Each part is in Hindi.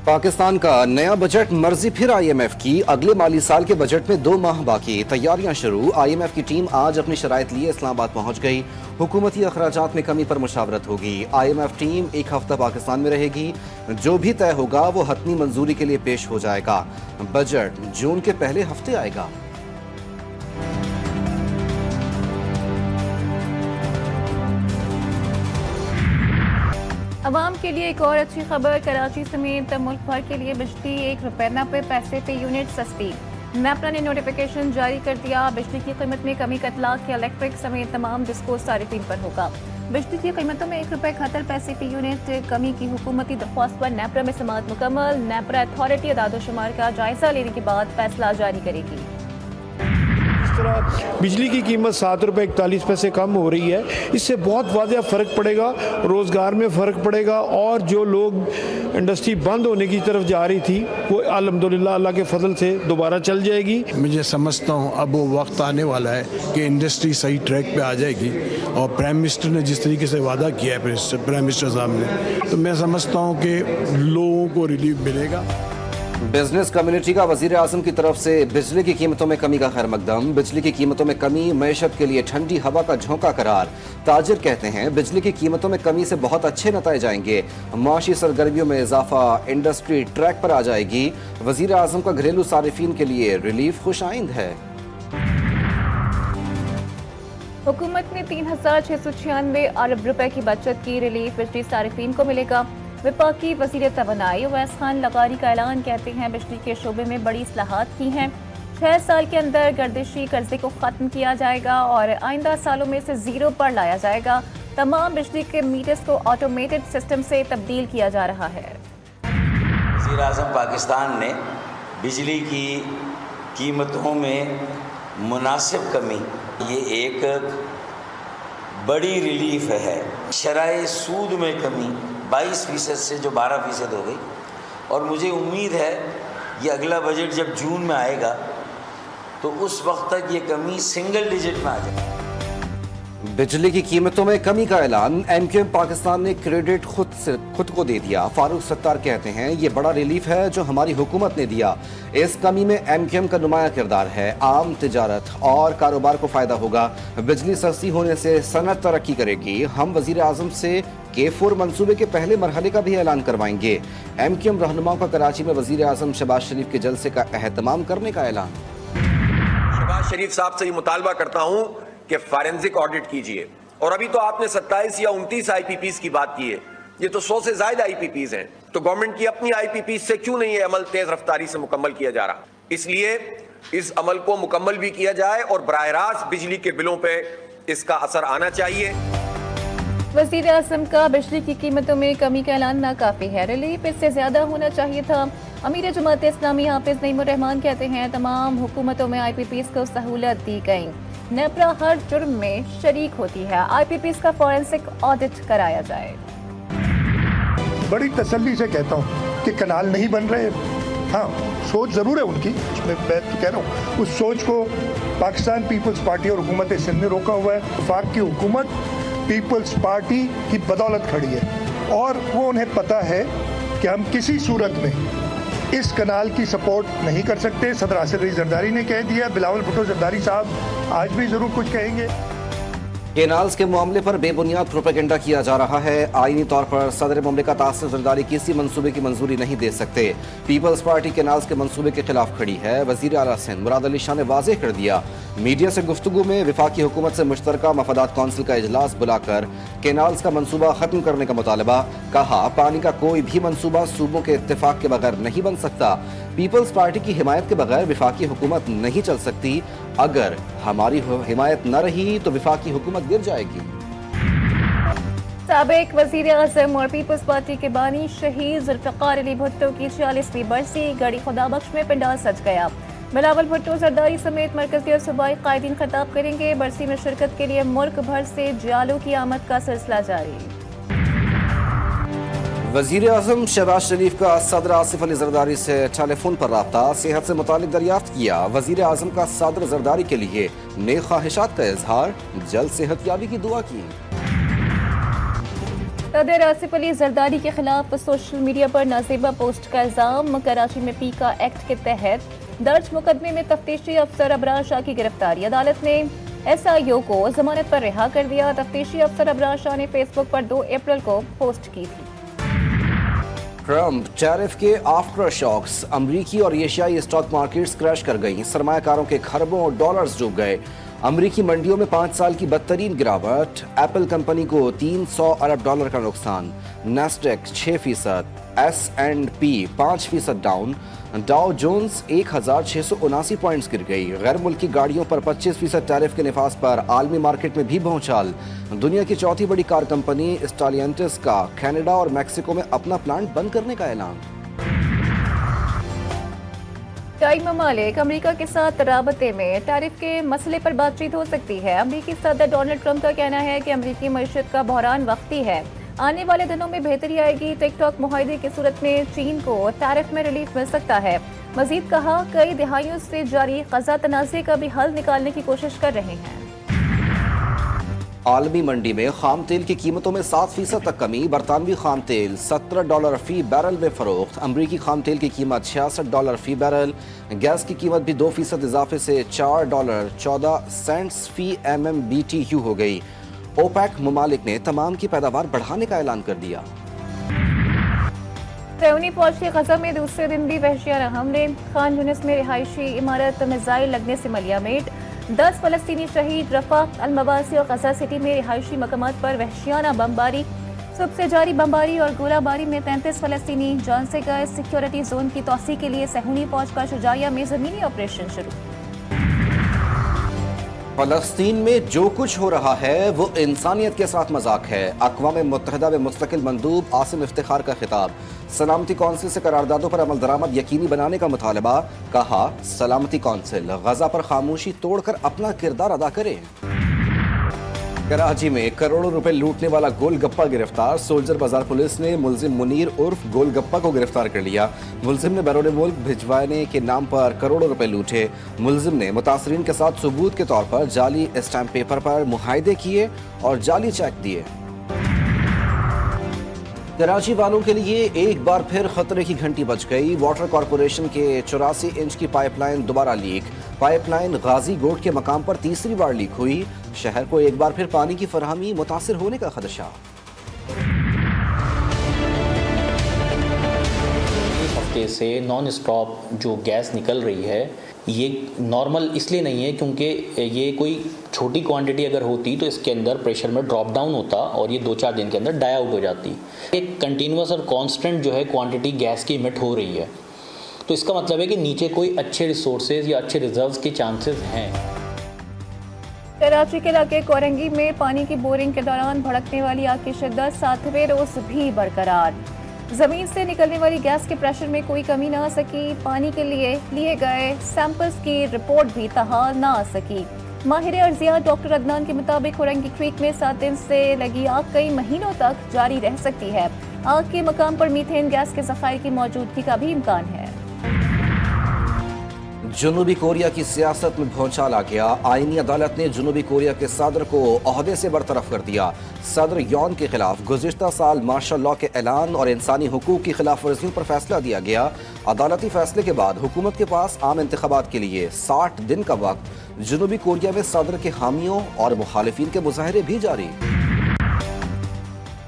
पाकिस्तान का नया बजट मर्जी फिर आईएमएफ की। अगले माली साल के बजट में 2 माह बाकी, तैयारियां शुरू। आईएमएफ की टीम आज अपनी शराइत लिए इस्लामाबाद पहुंच गई। हुकूमती अखराजात में कमी पर मुशावरत होगी। आईएमएफ टीम एक हफ्ता पाकिस्तान में रहेगी। जो भी तय होगा वो हतमी मंजूरी के लिए पेश हो जाएगा। बजट जून के पहले हफ्ते आएगा। अवाम के लिए एक और अच्छी खबर। कराची समेत मुल्क भर के लिए बिजली ₹1.90 पे यूनिट सस्ती। नेपरा ने नोटिफिकेशन जारी कर दिया। बिजली की कीमत में कमी का इतलाक के इलेक्ट्रिक समेत तमाम डिस्को सारिफिन पर होगा। बिजली की कीमतों में ₹1.71 पे यूनिट कमी की हुकूमती दरख्वास्त पर नेपरा में समाअत मुकम्मल। नेपरा अथॉरिटी अदाद-ओ-शुमार का जायजा लेने के बाद फैसला जारी करेगी। बिजली की कीमत ₹7.41 कम हो रही है। इससे बहुत वाज़ेह फ़र्क पड़ेगा, रोज़गार में फ़र्क पड़ेगा और जो लोग इंडस्ट्री बंद होने की तरफ जा रही थी वो अल्हम्दुलिल्लाह अल्लाह के फजल से दोबारा चल जाएगी। मुझे समझता हूँ अब वो वक्त आने वाला है कि इंडस्ट्री सही ट्रैक पे आ जाएगी और प्राइम मिनिस्टर ने जिस तरीके से वादा किया है प्राइम मिनिस्टर साहब ने, तो मैं समझता हूँ कि लोगों को रिलीफ मिलेगा। बिजनेस कम्युनिटी का वजीर आजम की तरफ से बिजली की कीमतों में कमी का खैर मकदम। बिजली की कीमतों में कमी मैशत के लिए ठंडी हवा का झोंका करार। ताजिर कहते हैं बिजली की कीमतों में कमी से बहुत अच्छे नतीजे जाएंगे। माशी सरगर्मियों में इजाफा, इंडस्ट्री ट्रैक पर आ जाएगी। वजीर आजम का घरेलू सारिफीन के लिए रिलीफ खुशाइंद है। हुकूमत ने 3,696 अरब रुपए की बचत की। रिलीफ बिजली सारिफीन को मिलेगा। विफाकी वज़ीर तवानाई उवैस खान लगारी का ऐलान। कहते हैं बिजली के शोबे में बड़ी इस्लाहात की हैं। 6 साल के अंदर गर्दिशी कर्जे को ख़त्म किया जाएगा और आइंदा सालों में इसे ज़ीरो पर लाया जाएगा। तमाम बिजली के मीटर्स को ऑटोमेटेड सिस्टम से तब्दील किया जा रहा है। वज़ीर आज़म पाकिस्तान ने बिजली की कीमतों में मुनासिब कमी, ये एक बड़ी रिलीफ है। शराए सूद में कमी 22% से जो 12% हो गई और मुझे उम्मीद है ये अगला बजट जब जून में आएगा तो उस वक्त तक ये कमी सिंगल डिजिट में आ जाएगी। बिजली की कीमतों में कमी का ऐलान। एमक्यूएम पाकिस्तान ने क्रेडिट खुद को दे दिया। फारूक सत्तार कहते हैं ये बड़ा रिलीफ है जो हमारी हुकूमत ने दिया। इस कमी में एमक्यूएम का नुमाया किरदार है। आम तिजारत और कारोबार को फायदा होगा। बिजली सस्ती होने से सनत तरक्की करेगी। हम वजीर आजम से K4 मंसूबे के पहले मरहले का भी ऐलान करवाएंगे। एमक्यूएम रहनुमाओं का कराची में वजीर आजम शहबाज शरीफ के जलसे का एहतमाम करने का ऐलान। शहबाज शरीफ साहब से ये मुतालबा करता हूं कि फॉरेंसिक ऑडिट कीजिए। और अभी तो आपने 27 या 29 IPPs की बात की है, ये तो 100 से ज्यादा IPPs हैं। तो गवर्नमेंट की अपनी IPPs से क्यों नहीं ये अमल तेज रफ्तारी से मुकम्मल किया जा रहा? इसलिए इस अमल को मुकम्मल भी किया जाए और बराह रास्त बिजली के बिलों पे इसका असर आना चाहिए। वज़ीर आज़म का बिजली की कीमतों में कमी का ऐलान नाकाफी है। रिलीफ इससे ज्यादा होना चाहिए था। अमीर जमात इस्लामी हाफिज नईमुर रहमान कहते हैं तमाम हुकूमतों में IPPs को सहूलत दी गई। नेपरा हर जुर्म में शरीक होती है। IPPs का फॉरेंसिक ऑडिट कराया जाए। बड़ी तसल्ली से कहता हूँ कि कनाल नहीं बन रहे। हाँ, सोच जरूर है उनकी, उसमें मैं तो कह रहा हूँ उस सोच को पाकिस्तान पीपल्स पार्टी और हुकूमत सिंध ने रोका हुआ है। वफाक की हुकूमत पीपल्स पार्टी की बदौलत खड़ी है और वो उन्हें पता है कि हम किसी सूरत में इस कनाल की सपोर्ट नहीं कर सकते। सदर आसिफ अली जरदारी ने कह दिया, बिलावल भुट्टो जरदारी साहब आज भी जरूर कुछ कहेंगे। केनाल्स के मामले पर बेबुनियाद प्रोपेगेंडा किया जा रहा है। आईनी तौर पर सदर मुमलिकत आसिफ जरदारी किसी मंसूबे की मंजूरी नहीं दे सकते। पीपल्स पार्टी केनाल्स के मंसूबे के खिलाफ खड़ी है। वजीर आला सिंध मुराद अली शाह ने वाज़ेह कर दिया। मीडिया से गुफ्तगू में विफाकी हुकूमत से मुश्तरका मफादात कौंसिल का इजलास बुलाकर केनाल्स का मंसूबा खत्म करने का मुतालबा। कहा पानी का कोई भी मंसूबा सूबों के इत्तेफाक के बगैर नहीं बन सकता। पीपल्स पार्टी की हिमायत के बगैर विफाकी हुकूमत नहीं चल सकती। अगर हमारी हिमायत न रही तो विफाकी हुकूमत गिर जाएगी। साबिक वज़ीर आज़म और पीपल्स पार्टी के बानी शहीद जुल्फ़िकार अली भुट्टो की 46वीं बरसी। गढ़ी खुदाबख्श में पंडाल सज गया। बिलावल भुट्टो जरदारी समेत मरकजी और सूबाई कायदीन खिताब करेंगे। बरसी में शिरकत के लिए मुल्क भर से जियालों की आमद का सिलसिला जारी। वजीर आजम शहबाज शरीफ का सदर आसिफ अली जरदारी से टेलीफोन पर राब्ता। सेहत से मुतालिक दरियाफ्त किया। वजीर आजम का सदर जरदारी के लिए नेक ख्वाहिशात का इजहार। जल्द सेहत याबी की दुआ की। सदर आसिफ अली जरदारी के खिलाफ सोशल मीडिया पर नाजेबा पोस्ट का इल्जाम। कराची में पीका एक्ट के तहत दर्ज मुकदमे में तफ्तीशी अफसर अबरार शाह की गिरफ्तारी। अदालत ने SIO को जमानत पर रिहा कर दिया। तफ्तीशी अफसर अबरार शाह ने फेसबुक पर 2 अप्रैल को पोस्ट की थी। ट्रंप टैरिफ के आफ्टर शॉक्स, अमरीकी और एशियाई स्टॉक मार्केट्स क्रैश कर गई। सरमायाकारों के खरबों डॉलर्स डूब गए। अमरीकी मंडियों में 5 साल की बदतरीन गिरावट। एप्पल कंपनी को $300 अरब का नुकसान। Nasdaq 6%, S&P 5% down. Dow Jones 1679 points गिर गई। गैर मुल्की गाड़ियों पर 25% टैरिफ के निफाज पर आलमी मार्केट में भी भौचाल। दुनिया की चौथी बड़ी कार कंपनी स्टालियंटिस का कनाडा और मैक्सिको में अपना प्लांट बंद करने का ऐलान। कई ममालिक अमेरिका के साथ राबते में टैरिफ के मसले पर बातचीत हो सकती है। अमेरिकी सदर डोनाल्ड ट्रंप का कहना है कि अमेरिकी मईशत का बहरान वक्ती है, आने वाले दिनों में बेहतरी आएगी। टिकटॉक मुआहदे की सूरत में चीन को टैरिफ में रिलीफ मिल सकता है। मजीद कहा, कई दिहाइयों से जारी क़ज़ा तनाज़े का भी हल निकालने की कोशिश कर रहे हैं। आलमी मंडी में खाम तेल की कीमतों में 7% तक कमी। बरतानवी खाम तेल $17 फी बैरल में फरोख्त। अमरीकी खाम तेल की कीमत $66 फी बैरल। गैस की कीमत भी 2% इजाफे से $4.14 फी MMBTU हो गई। ओपेक ममालिक ने तमाम की पैदावार बढ़ाने का ऐलान कर दिया। फ़िरौनी फौज के ग़ज़ा में दूसरे दिन भी वहशियाना हमले। खान यूनिस में रिहायशी इमारत मिसाइल लगने से मलियामेट। 10 फ़लस्तीनी शहीद। रफ़ा, अल-मवासी और ग़ज़ा सिटी में रिहायशी मकामात पर वहशियाना बमबारी। सुबह से जारी बमबारी और गोलाबारी में 33 फ़लस्तीनी जान से गए। सिक्योरिटी जोन की तोसी के लिए सहूनी फौज का शुजाइया में ज़मीनी ऑपरेशन शुरू। फ़लस्तीन में जो कुछ हो रहा है वो इंसानियत के साथ मजाक है। अक़वाम मुत्तहिदा में मुस्तकिल मंदूब आसिम इफ्तिखार का खिताब। सलामती कौंसिल से करारदादों पर अमल दरामद यकीनी बनाने का मुतालबा। कहा, सलामती कौंसिल ग़ज़ा पर खामोशी तोड़कर अपना किरदार अदा करे। कराची में करोड़ों रुपए लूटने वाला गोलगप्पा गिरफ्तार। सोल्जर बाजार पुलिस ने मुलजिम मुनीर उर्फ गोलगप्पा को गिरफ्तार कर लिया। मुलजिम ने बैरून मुल्क भिजवाने के नाम पर करोड़ों रुपए लूटे। मुलजिम ने मुतासरीन के साथ सबूत के तौर पर जाली स्टैम्प पेपर पर मुआहदे किए और जाली चेक दिए। कराची वालों के लिए एक बार फिर खतरे की घंटी बज गई। वाटर कॉरपोरेशन के 84 इंच की पाइपलाइन दोबारा लीक। पाइपलाइन गाजी गोट के मकाम पर तीसरी बार लीक हुई। शहर को एक बार फिर पानी की फराहमी मुतासिर होने का खदशा। हफ्ते से नॉन स्टॉप जो गैस निकल रही है, ये नॉर्मल इसलिए नहीं है क्योंकि ये कोई छोटी क्वांटिटी अगर होती तो इसके अंदर प्रेशर में ड्रॉप डाउन होता और ये 2-4 दिन के अंदर डाई आउट हो जाती। एक कंटिन्यूस और कांस्टेंट जो है क्वांटिटी गैस की इमिट हो रही है, तो इसका मतलब है कि नीचे कोई अच्छे रिसोर्सेज या अच्छे रिजर्व्स के चांसेस हैं। कराची के इलाके कोरंगी में पानी की बोरिंग के दौरान भड़कने वाली आग की शिद्दत 7वें रोज भी बरकरार। जमीन से निकलने वाली गैस के प्रेशर में कोई कमी ना आ सकी। पानी के लिए गए सैंपल्स की रिपोर्ट भी तहाल ना आ सकी। माहिर अर्जियात डॉक्टर अदनान के मुताबिक कोरंगी क्रीक में 7 दिन से लगी आग कई महीनों तक जारी रह सकती है। आग के मकाम पर मीथेन गैस के ज़खायर की मौजूदगी का भी इम्कान है। जनूबी कोरिया की सियासत में भौचाल आ गया। आईनी अदालत ने जनूबी कोरिया के सदर को ओहदे से बरतरफ कर दिया। सदर यॉन के खिलाफ गुज़िश्ता साल मार्शल लॉ के ऐलान और इंसानी हुकूक की खिलाफ वर्जियों पर फैसला दिया गया। अदालती फैसले के बाद हुकूमत के पास आम इंतखाबात के लिए 60 दिन का वक्त। जनूबी कोरिया में सदर के हामियों और मुखालिफिन के मुजाहरे भी जारी।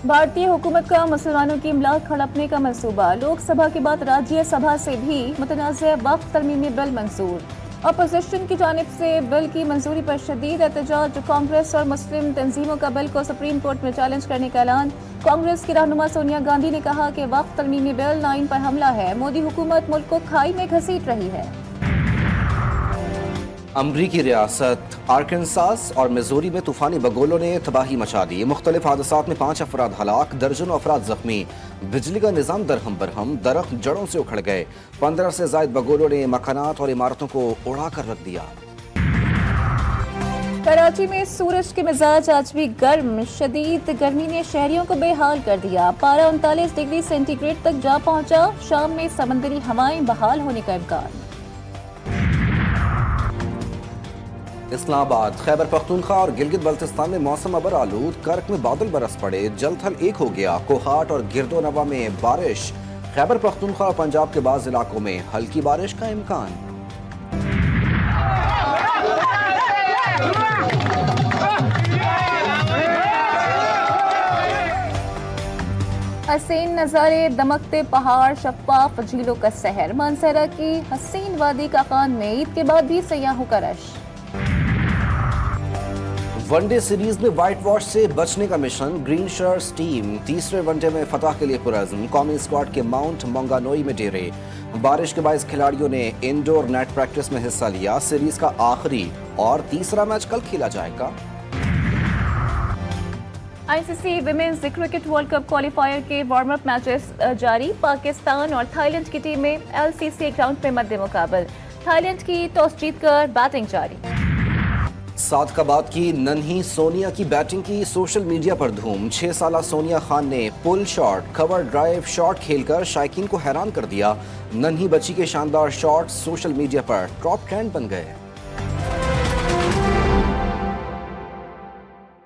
भारतीय हुकूमत का मुसलमानों की इमलाक हड़पने का मंसूबा। लोकसभा के बाद राज्यसभा से भी मुतनाज़ वक्फ तरमीमी बिल मंजूर। अपोजिशन की जानिब से बिल की मंजूरी पर शदीद एहतजाज। कांग्रेस और मुस्लिम तंजीमों का बिल को सुप्रीम कोर्ट में चैलेंज करने का ऐलान। कांग्रेस की रहनुमा सोनिया गांधी ने कहा कि वक्फ तरमीमी बिल 9 पर हमला है। मोदी हुकूमत मुल्क को खाई में घसीट रही है। अमरीकी रियासत आर्कनसास और मिजोरी में तूफानी बगोलों ने तबाही मचा दी। मुख्तलिफ हादसात में 5 अफराद हलाक, दर्जनों अफराद जख्मी। बिजली का निज़ाम दरहम बरहम, दरख्त जड़ों से उखड़ गए। 15 से ज़ायद बगोलों ने मकानात और इमारतों को उड़ा कर रख दिया। कराची में सूरज के मिजाज आज भी गर्म। शदीद गर्मी ने शहरियों को बेहाल कर दिया। पारा 39 डिग्री सेंटीग्रेड तक जा पहुंचा। शाम में समंदरी हवाएं बहाल होने का इम्कान। इस्लामाबाद, खैबर पख्तूनख्वा और गिलगित बल्तिस्तान में मौसम अबर आलूद, कर्क में बादल बरस पड़े, जल थल एक हो गया, कोहाट और गिरदो नवा में बारिश, खैबर पख्तूनख्वा और पंजाब के बाज़ इलाकों में हल्की बारिश का इम्कान। हसीन नज़ारे, दमकते पहाड़, शफाफ झीलों का सहर, मानसरा की हसीन वादी का खान में ईद के बाद भी सयाहों का रश। वनडे सीरीज में व्हाइट वॉश से बचने का मिशन, ग्रीन शर्ट्स टीम तीसरे वनडे में फतह के लिए पुरज़्म, कौमी स्क्वाड के माउंट मोंगानोई में डेरे। बारिश के बायस खिलाड़ियों ने इंडोर नेट प्रैक्टिस में हिस्सा लिया। सीरीज का आखिरी और तीसरा मैच कल खेला जाएगा। ICC women's cricket world cup qualifier के वार्म अप मैचेस जारी। पाकिस्तान और थाईलैंड की टीमें एलसीसी ग्राउंड पे मध्य मुकाबल। थाईलैंड की टॉस जीतकर बैटिंग जारी। सादकाबाद की नन्ही सोनिया की बैटिंग की सोशल मीडिया पर धूम। 6 साला सोनिया खान ने pull shot, cover drive shot खेलकर शायकीन को हैरान कर दिया। नन्ही बच्ची के शानदार शॉट सोशल मीडिया पर टॉप ट्रेंड बन गए।